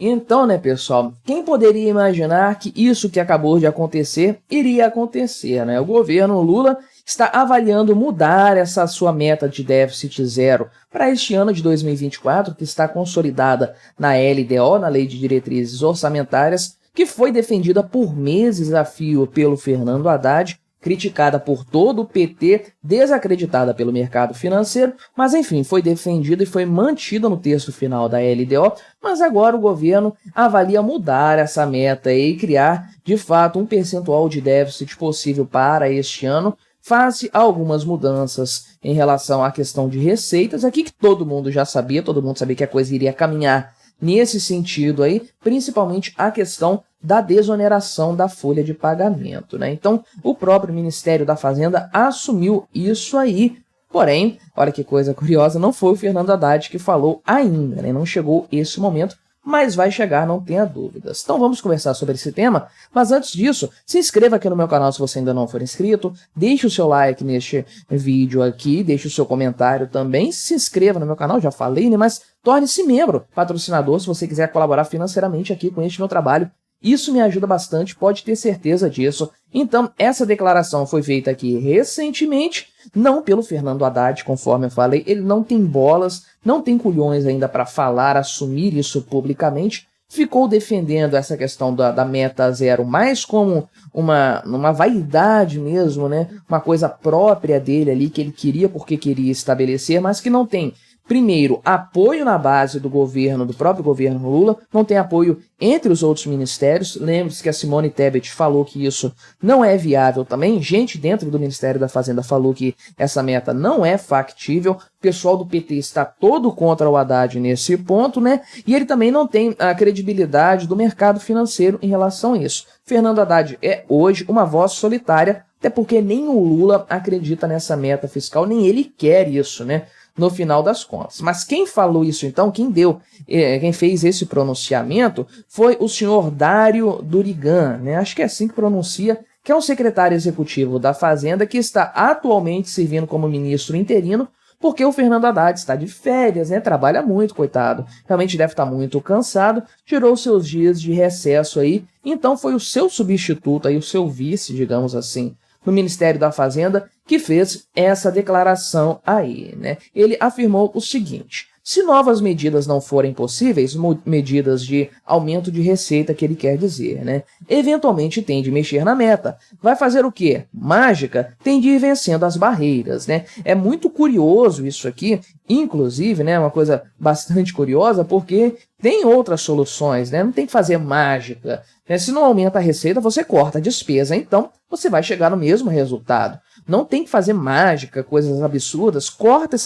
Então, né, pessoal, quem poderia imaginar que isso que acabou de acontecer iria acontecer, né? O governo Lula está avaliando mudar essa sua meta de déficit zero para este ano de 2024, que está consolidada na LDO, na Lei de Diretrizes Orçamentárias, que foi defendida por meses a fio pelo Fernando Haddad, criticada por todo o PT, desacreditada pelo mercado financeiro, mas enfim, foi defendida e foi mantida no texto final da LDO, mas agora o governo avalia mudar essa meta e criar, de fato, um percentual de déficit possível para este ano, face a algumas mudanças em relação à questão de receitas, aqui que todo mundo já sabia, todo mundo sabia que a coisa iria caminhar nesse sentido aí, principalmente a questão da desoneração da folha de pagamento, né? Então, o próprio Ministério da Fazenda assumiu isso aí, porém, olha que coisa curiosa, não foi o Fernando Haddad que falou ainda, né? Não chegou esse momento, mas vai chegar, não tenha dúvidas. Então vamos conversar sobre esse tema, mas antes disso, se inscreva aqui no meu canal se você ainda não for inscrito, deixe o seu like neste vídeo aqui, deixe o seu comentário também, se inscreva no meu canal, já falei, né? Mas torne-se membro, patrocinador, se você quiser colaborar financeiramente aqui com este meu trabalho. Isso me ajuda bastante, pode ter certeza disso. Então, essa declaração foi feita aqui recentemente, não pelo Fernando Haddad, conforme eu falei, ele não tem bolas, não tem culhões ainda para falar, assumir isso publicamente, ficou defendendo essa questão da meta zero mais como uma vaidade mesmo, né? Uma coisa própria dele ali, que ele queria porque queria estabelecer, mas que não tem, primeiro, apoio na base do governo, do próprio governo Lula, não tem apoio entre os outros ministérios. Lembre-se que a Simone Tebet falou que isso não é viável também, gente dentro do Ministério da Fazenda falou que essa meta não é factível, o pessoal do PT está todo contra o Haddad nesse ponto, né? E ele também não tem a credibilidade do mercado financeiro em relação a isso. Fernando Haddad é hoje uma voz solitária, até porque nem o Lula acredita nessa meta fiscal, nem ele quer isso, né? No final das contas. Mas quem falou isso então, quem fez esse pronunciamento foi o senhor Dário Durigan, né? Acho que é assim que pronuncia, que é um secretário executivo da Fazenda que está atualmente servindo como ministro interino, porque o Fernando Haddad está de férias, né? Trabalha muito, coitado. Realmente deve estar muito cansado, tirou seus dias de recesso aí, então foi o seu substituto aí, o seu vice, digamos assim, no Ministério da Fazenda, que fez essa declaração aí, né? Ele afirmou o seguinte: se novas medidas não forem possíveis, medidas de aumento de receita que ele quer dizer, né? Eventualmente tem de mexer na meta. Vai fazer o quê? Mágica? Tem de ir vencendo as barreiras, né? É muito curioso isso aqui, inclusive, né? Uma coisa bastante curiosa, porque tem outras soluções, né? Não tem que fazer mágica, né? Se não aumenta a receita, você corta a despesa, então você vai chegar no mesmo resultado. Não tem que fazer mágica, coisas absurdas, corta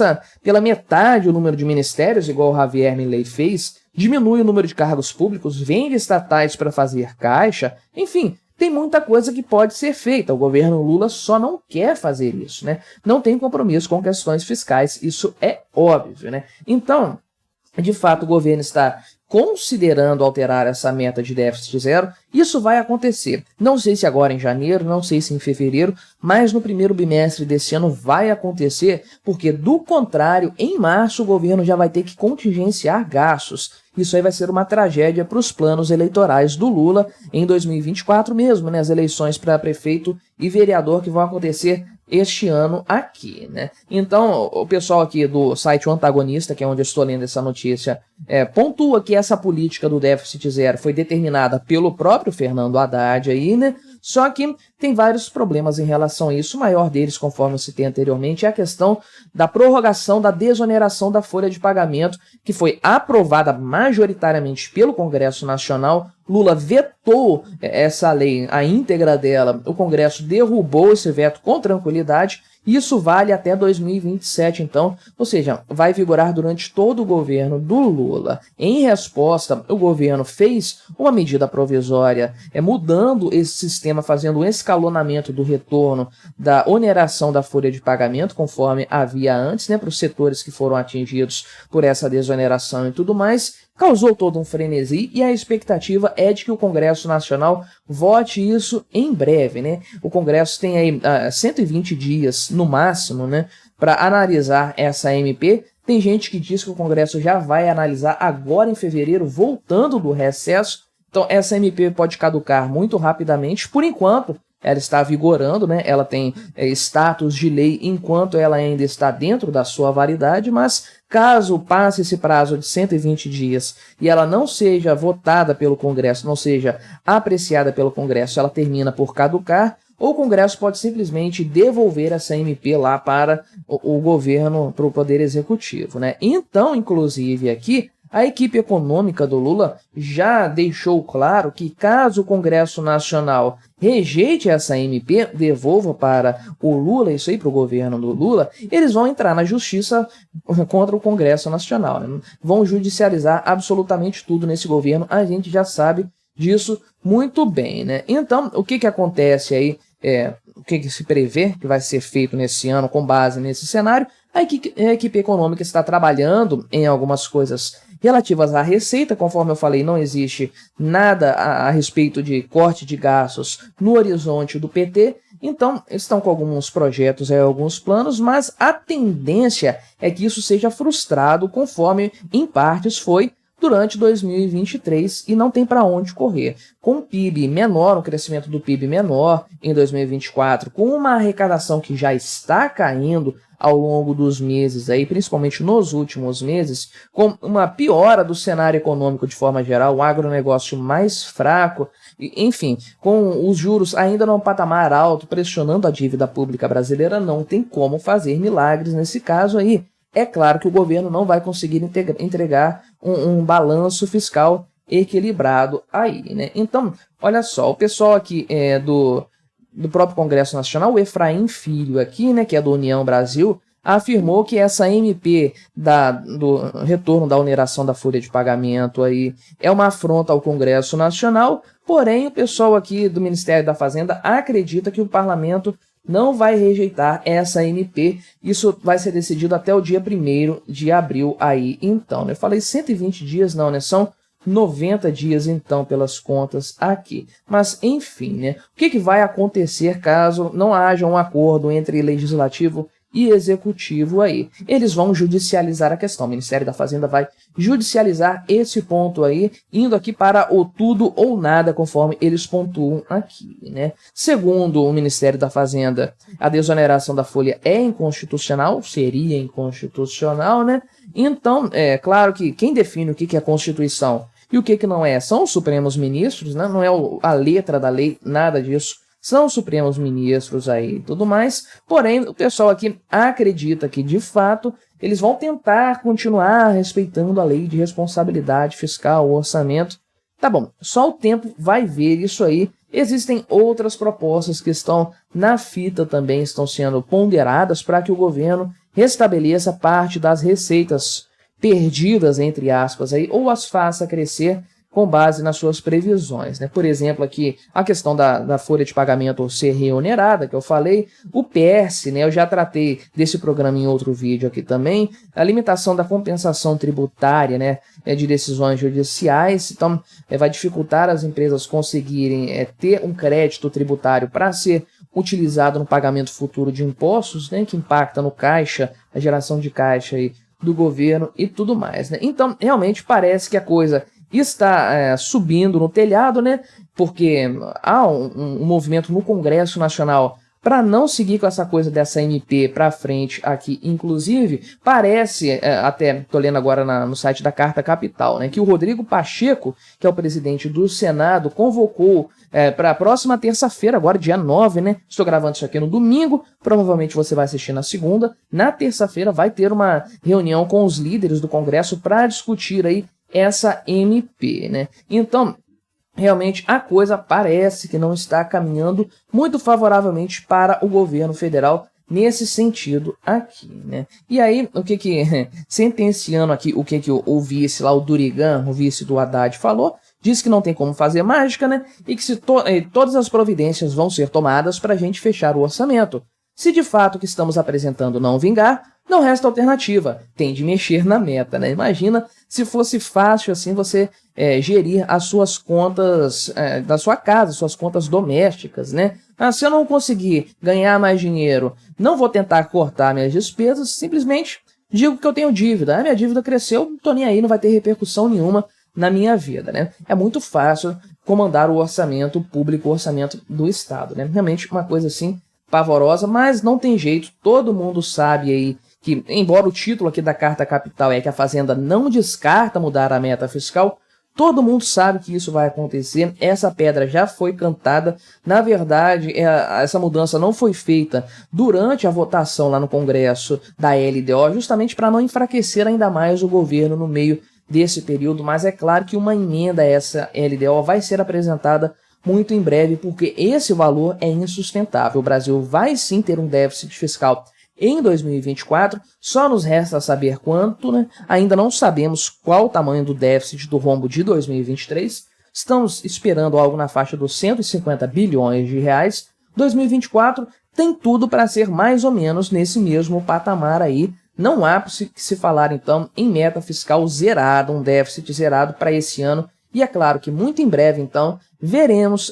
pela metade o número de ministérios, igual o Javier Milei fez, diminui o número de cargos públicos, vende estatais para fazer caixa, enfim, tem muita coisa que pode ser feita. O governo Lula só não quer fazer isso, né? Não tem compromisso com questões fiscais, isso é óbvio, né? Então, de fato, o governo está considerando alterar essa meta de déficit zero. Isso vai acontecer. Não sei se agora em janeiro, não sei se em fevereiro, mas no primeiro bimestre desse ano vai acontecer, porque do contrário, em março o governo já vai ter que contingenciar gastos. Isso aí vai ser uma tragédia para os planos eleitorais do Lula em 2024 mesmo, né? As eleições para prefeito e vereador que vão acontecer este ano aqui, né? Então, o pessoal aqui do site O Antagonista, que é onde eu estou lendo essa notícia, pontua que essa política do déficit zero foi determinada pelo próprio Fernando Haddad aí, né? Só que tem vários problemas em relação a isso. O maior deles, conforme eu citei anteriormente, é a questão da prorrogação da desoneração da folha de pagamento, que foi aprovada majoritariamente pelo Congresso Nacional. Lula vetou essa lei, a íntegra dela, o Congresso derrubou esse veto com tranquilidade. Isso vale até 2027, então, ou seja, vai vigorar durante todo o governo do Lula. Em resposta, o governo fez uma medida provisória, mudando esse sistema, fazendo um escalonamento do retorno da oneração da folha de pagamento, conforme havia antes, né, para os setores que foram atingidos por essa desoneração e tudo mais. Causou todo um frenesi e a expectativa é de que o Congresso Nacional vote isso em breve, né? O Congresso tem aí 120 dias no máximo, né, para analisar essa MP. Tem gente que diz que o Congresso já vai analisar agora em fevereiro, voltando do recesso. Então essa MP pode caducar muito rapidamente. Por enquanto, ela está vigorando, né? Ela tem status de lei enquanto ela ainda está dentro da sua validade, mas caso passe esse prazo de 120 dias e ela não seja votada pelo Congresso, não seja apreciada pelo Congresso, ela termina por caducar, ou o Congresso pode simplesmente devolver essa MP lá para o governo, para o Poder Executivo, né? Então, inclusive aqui, a equipe econômica do Lula já deixou claro que caso o Congresso Nacional rejeite essa MP, devolva para o Lula, isso aí para o governo do Lula, eles vão entrar na justiça contra o Congresso Nacional, né? Vão judicializar absolutamente tudo nesse governo, a gente já sabe disso muito bem, né? Então, o que acontece aí, o que se prevê que vai ser feito nesse ano com base nesse cenário? A equipe econômica está trabalhando em algumas coisas relativas à receita. Conforme eu falei, não existe nada a respeito de corte de gastos no horizonte do PT, então estão com alguns projetos, alguns planos, mas a tendência é que isso seja frustrado, conforme em partes foi durante 2023 e não tem para onde correr. Com o PIB menor, um crescimento do PIB menor em 2024, com uma arrecadação que já está caindo ao longo dos meses, aí, principalmente nos últimos meses, com uma piora do cenário econômico de forma geral, o agronegócio mais fraco, enfim, com os juros ainda num patamar alto, pressionando a dívida pública brasileira, não tem como fazer milagres nesse caso aí. É claro que o governo não vai conseguir entregar um balanço fiscal equilibrado aí, né? Então, olha só, o pessoal aqui do próprio Congresso Nacional, o Efraim Filho aqui, né, que é do União Brasil, afirmou que essa MP do retorno da oneração da folha de pagamento aí é uma afronta ao Congresso Nacional, porém o pessoal aqui do Ministério da Fazenda acredita que o parlamento não vai rejeitar essa MP, isso vai ser decidido até o dia 1º de abril aí, então, né? Eu falei 120 dias não, né? São 90 dias, então, pelas contas aqui. Mas, enfim, né? O que vai acontecer caso não haja um acordo entre legislativo e executivo aí? Eles vão judicializar a questão. O Ministério da Fazenda vai judicializar esse ponto aí, indo aqui para o tudo ou nada, conforme eles pontuam aqui, né? Segundo o Ministério da Fazenda, a desoneração da folha é inconstitucional, seria inconstitucional, né? Então, é claro que quem define o que é Constituição e o que não é são os Supremos Ministros, né? Não é a letra da lei, nada disso. São os Supremos Ministros aí e tudo mais, porém o pessoal aqui acredita que, de fato, eles vão tentar continuar respeitando a lei de responsabilidade fiscal, o orçamento. Tá bom, só o tempo vai ver isso aí. Existem outras propostas que estão na fita também, estão sendo ponderadas para que o governo restabeleça parte das receitas perdidas, entre aspas, aí, ou as faça crescer com base nas suas previsões, né? Por exemplo, aqui a questão da folha de pagamento ser reonerada, que eu falei, o PERSE, né? Eu já tratei desse programa em outro vídeo aqui também, a limitação da compensação tributária, né? De decisões judiciais, então vai dificultar as empresas conseguirem ter um crédito tributário para ser utilizado no pagamento futuro de impostos, né? Que impacta no caixa, a geração de caixa aí do governo e tudo mais, né? Então, realmente parece que a coisa está subindo no telhado, né? Porque há um movimento no Congresso Nacional para não seguir com essa coisa dessa MP para frente aqui. Inclusive, parece, até estou lendo agora no site da Carta Capital, né, que o Rodrigo Pacheco, que é o presidente do Senado, convocou para a próxima terça-feira, agora dia 9, né? Estou gravando isso aqui no domingo, provavelmente você vai assistir na segunda. Na terça-feira vai ter uma reunião com os líderes do Congresso para discutir aí essa MP, né? Então, realmente a coisa parece que não está caminhando muito favoravelmente para o governo federal nesse sentido aqui, né? E aí, sentenciando aqui o que o vice lá, o Durigan, o vice do Haddad, falou, diz que não tem como fazer mágica, né? E que todas as providências vão ser tomadas para a gente fechar o orçamento. Se de fato o que estamos apresentando não vingar, não resta alternativa, tem de mexer na meta, né? Imagina se fosse fácil assim você gerir as suas contas da sua casa, suas contas domésticas, né? Se eu não conseguir ganhar mais dinheiro, não vou tentar cortar minhas despesas, simplesmente digo que eu tenho dívida. A minha dívida cresceu, não tô nem aí, não vai ter repercussão nenhuma na minha vida, né? É muito fácil comandar o orçamento público, o orçamento do Estado, né? Realmente uma coisa assim pavorosa, mas não tem jeito, todo mundo sabe aí que, embora o título aqui da Carta Capital é que a Fazenda não descarta mudar a meta fiscal, todo mundo sabe que isso vai acontecer, essa pedra já foi cantada. Na verdade, essa mudança não foi feita durante a votação lá no Congresso da LDO, justamente para não enfraquecer ainda mais o governo no meio desse período, mas é claro que uma emenda a essa LDO vai ser apresentada muito em breve, porque esse valor é insustentável. O Brasil vai sim ter um déficit fiscal em 2024, só nos resta saber quanto, né? Ainda não sabemos qual o tamanho do déficit do rombo de 2023, estamos esperando algo na faixa dos 150 bilhões de reais. 2024 tem tudo para ser mais ou menos nesse mesmo patamar aí. Não há que se falar então em meta fiscal zerada, um déficit zerado para esse ano. E é claro que muito em breve, então,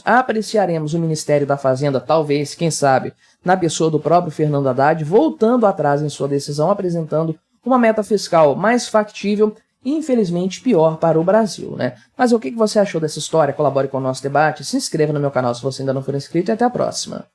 apreciaremos o Ministério da Fazenda, talvez, quem sabe, na pessoa do próprio Fernando Haddad, voltando atrás em sua decisão, apresentando uma meta fiscal mais factível e, infelizmente, pior para o Brasil, né? Mas o que você achou dessa história? Colabore com o nosso debate, se inscreva no meu canal se você ainda não for inscrito e até a próxima.